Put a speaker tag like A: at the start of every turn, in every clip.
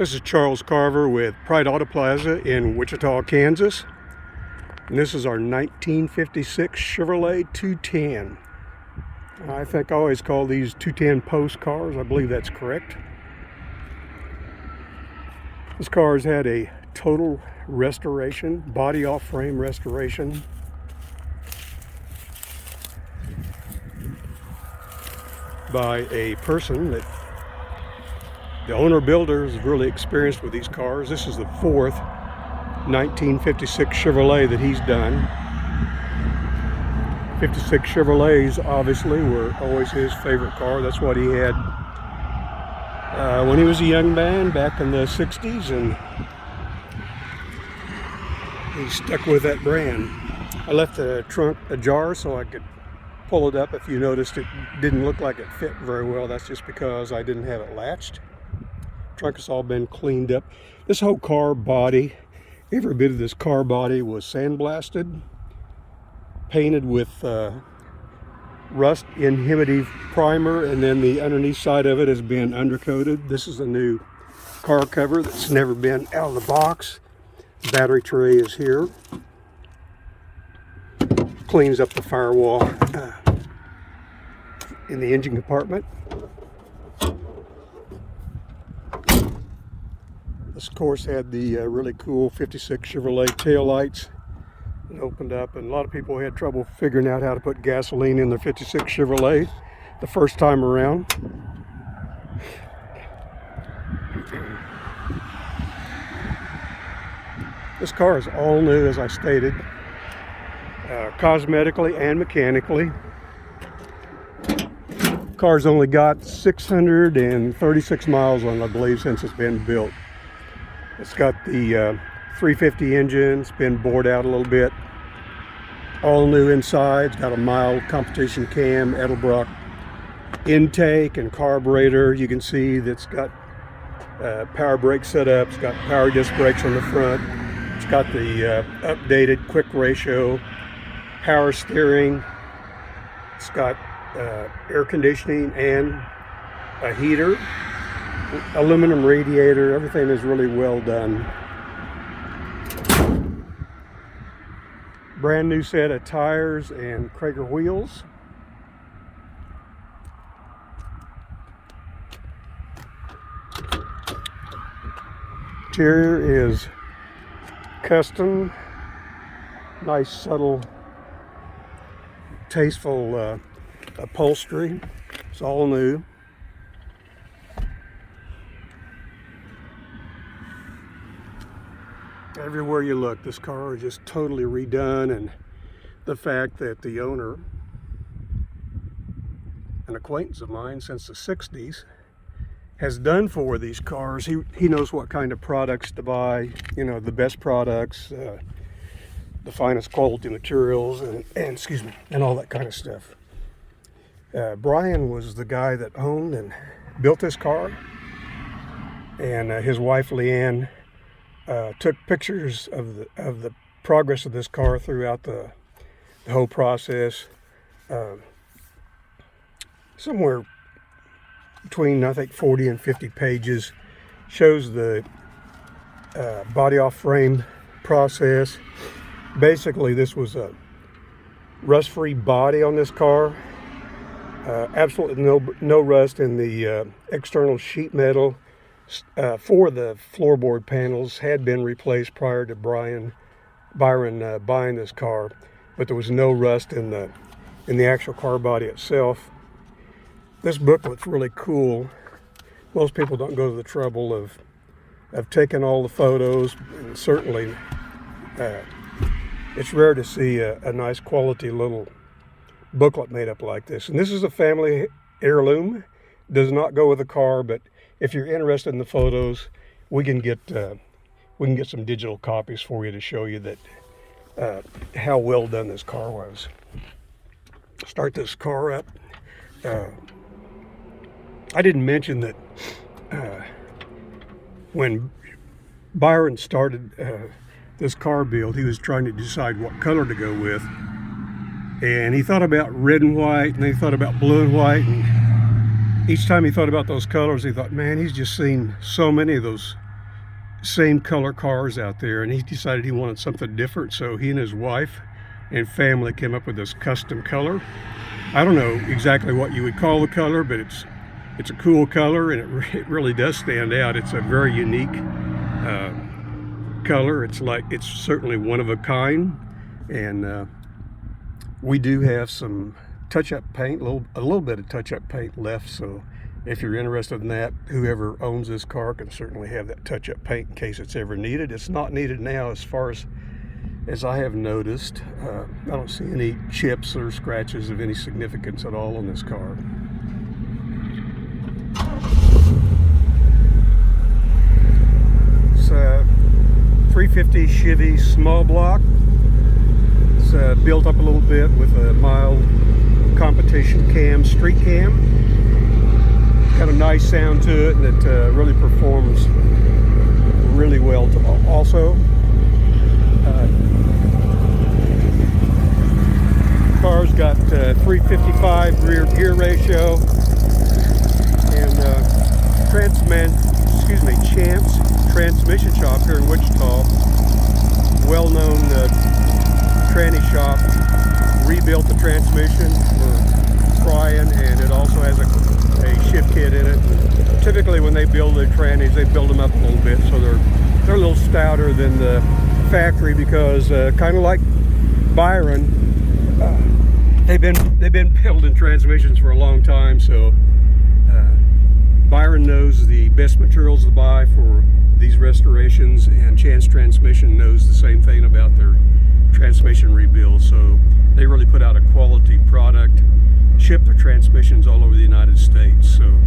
A: This is Charles Carver with Pride Auto Plaza in Wichita, Kansas. And this is our 1956 Chevrolet 210. I think I always call these 210 post cars. I believe that's correct. This car has had a total restoration, body off frame restoration. By a person that the owner builder is really experienced with these cars. This is the fourth 1956 Chevrolet that he's done. 56 Chevrolets obviously were always his favorite car. That's what he had when he was a young man back in the 60s, and he stuck with that brand. I left the trunk ajar so I could pull it up. If you noticed, it didn't look like it fit very well. That's just because I didn't have it latched. Trunk has all been cleaned up. This whole car body, every bit of this car body was sandblasted, painted with rust inhibitive primer, and then the underneath side of it has been undercoated. This is a new car cover that's never been out of the box. The battery tray is here. Cleans up the firewall in the engine compartment. This of course had the really cool 56 Chevrolet taillights. It opened up, and a lot of people had trouble figuring out how to put gasoline in their 56 Chevrolet the first time around. This car is all new, as I stated, cosmetically and mechanically. Car's only got 636 miles on it, I believe, since it's been built. It's got the 350 engine. It's been bored out a little bit. All new inside. It's got a mild competition cam, Edelbrock intake and carburetor. You can see that's got power brake setup. It's got power disc brakes on the front. It's got the updated quick ratio, power steering. It's got air conditioning and a heater, aluminum radiator. Everything is really well done. Brand new set of tires and Krager wheels. Interior is custom, nice, subtle, tasteful upholstery. It's all new. Everywhere you look, this car is just totally redone, and the fact that the owner, an acquaintance of mine since the 60s, has done for these cars. He knows what kind of products to buy, you know, the best products, the finest quality materials, and excuse me, and all that kind of stuff. Brian was the guy that owned and built this car, and his wife Leanne took pictures of the progress of this car throughout the whole process. Somewhere between, I think, 40 and 50 pages shows the body off frame process. Basically, this was a rust-free body on this car. Absolutely no rust in the external sheet metal. For the floorboard panels had been replaced prior to Byron buying this car, but there was no rust in the actual car body itself. This booklet's really cool. Most people don't go to the trouble of taking all the photos, and certainly it's rare to see a nice quality little booklet made up like this. And this is a family heirloom. Does not go with the car, but if you're interested in the photos, we can get some digital copies for you to show you that how well done this car was. Start this car up. I didn't mention that when Byron started this car build, he was trying to decide what color to go with, and he thought about red and white, and then he thought about blue and white, and each time he thought about those colors, he thought, man, he's just seen so many of those same color cars out there, and he decided he wanted something different, so he and his wife and family came up with this custom color. I don't know exactly what you would call the color, but it's a cool color, and it really does stand out. It's a very unique color. It's certainly one of a kind, and we do have some touch-up paint, a little bit of touch-up paint left, so if you're interested in that, whoever owns this car can certainly have that touch-up paint in case it's ever needed. It's not needed now as far as I have noticed. I don't see any chips or scratches of any significance at all on this car. It's a 350 Chevy small block. It's built up a little bit with a mild competition cam, street cam. Got a nice sound to it, and it really performs really well also. Car's got 355 rear gear ratio, and Chance Transmission Shop here in Wichita, well-known tranny shop, rebuilt the transmission for Brian, and it also has a shift kit in it. Typically when they build their trannies, they build them up a little bit, so they're a little stouter than the factory, because kind of like Byron, they've been building transmissions for a long time, so Byron knows the best materials to buy for these restorations, and Chance Transmission knows the same thing about their transmission rebuilds. So they really put out a quality product, ship their transmissions all over the United States, so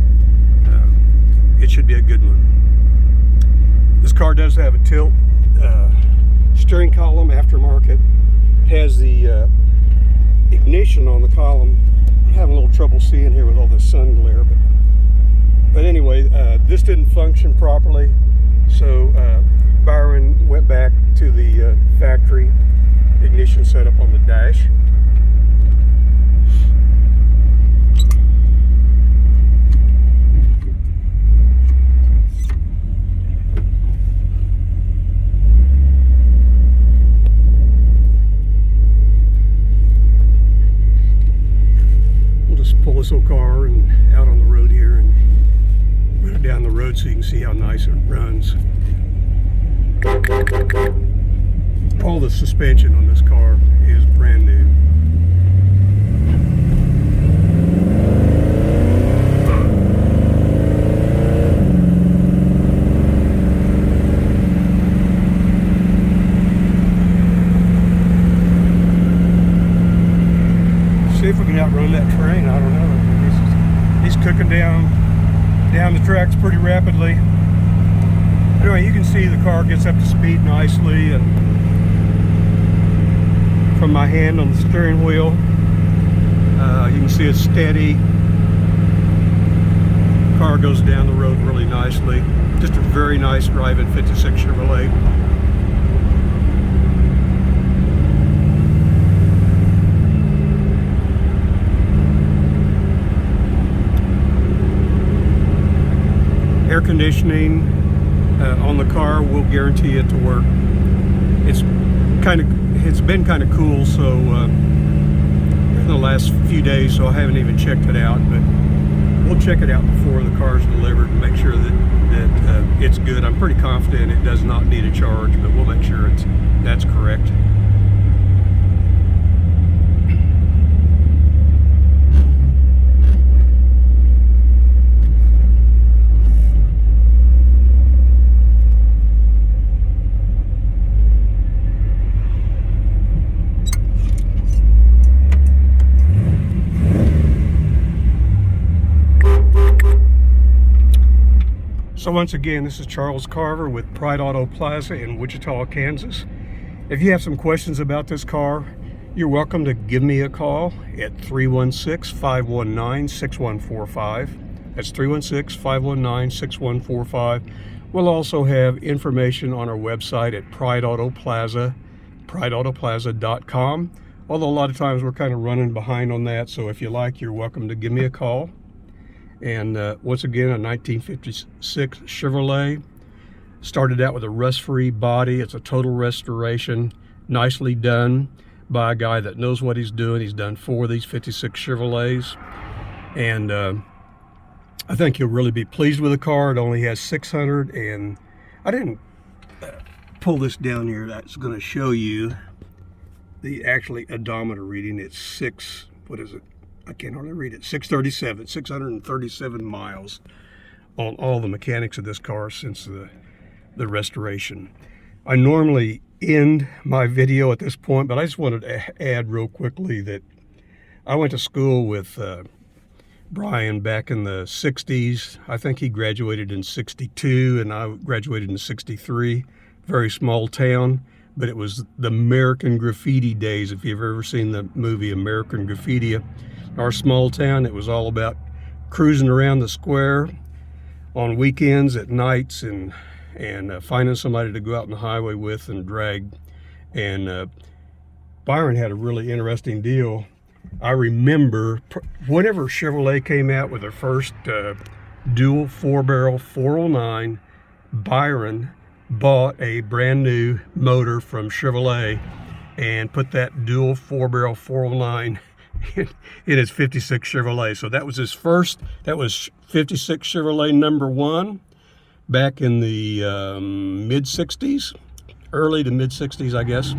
A: it should be a good one. This car does have a tilt steering column, aftermarket. It has the ignition on the column. I'm having a little trouble seeing here with all the sun glare, but anyway, this didn't function properly, so Byron went back to the factory ignition setup on the dash. Pull this old car and out on the road here and run it down the road so you can see how nice it runs. All the suspension on this car is brand new. See if we can outrun that train. I don't know. He's cooking down the tracks pretty rapidly. Anyway, you can see the car gets up to speed nicely, and from my hand on the steering wheel, you can see it's steady. Car goes down the road really nicely. Just a very nice driving 56 Chevrolet. Air conditioning on the car will guarantee it to work. It's been kind of cool, so in the last few days, so I haven't even checked it out, but we'll check it out before the car's delivered and make sure that it's good. I'm pretty confident it does not need a charge, but we'll make sure that's correct. So once again, this is Charles Carver with Pride Auto Plaza in Wichita, Kansas. If you have some questions about this car, you're welcome to give me a call at 316-519-6145. That's 316-519-6145. We'll also have information on our website at Pride Auto Plaza, prideautoplaza.com. Although a lot of times we're kind of running behind on that, so if you like, you're welcome to give me a call. And once again, a 1956 Chevrolet, Started out with a rust-free body. It's a total restoration, nicely done by a guy that knows what he's doing. He's done 4 of these 56 Chevrolets, and I think you'll really be pleased with the car. It only has 600, and I didn't pull this down here. That's going to show you the actually odometer reading. It's what is it? I can't hardly read it. 637 miles on all the mechanics of this car since the restoration. I normally end my video at this point, but I just wanted to add real quickly that I went to school with Brian back in the 60s. I think he graduated in 62 and I graduated in 63. Very small town, but it was the American Graffiti days. If you've ever seen the movie American Graffiti, our small town, it was all about cruising around the square on weekends at nights and finding somebody to go out on the highway with and drag. And Byron had a really interesting deal. I remember whenever Chevrolet came out with their first dual 4-barrel 409, Byron bought a brand new motor from Chevrolet and put that dual 4-barrel 409 in his 56 Chevrolet. So that was his first. That was 56 Chevrolet number 1 back in the mid 60s, early to mid 60s, I guess.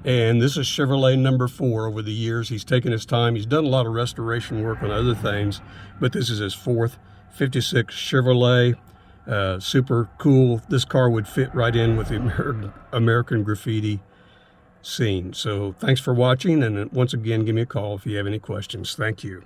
A: And this is Chevrolet number 4. Over the years, he's taken his time. He's done a lot of restoration work on other things, but this is his 4th 56 Chevrolet. Super cool. This car would fit right in with the American Graffiti scene. So thanks for watching, and once again, give me a call if you have any questions. Thank you.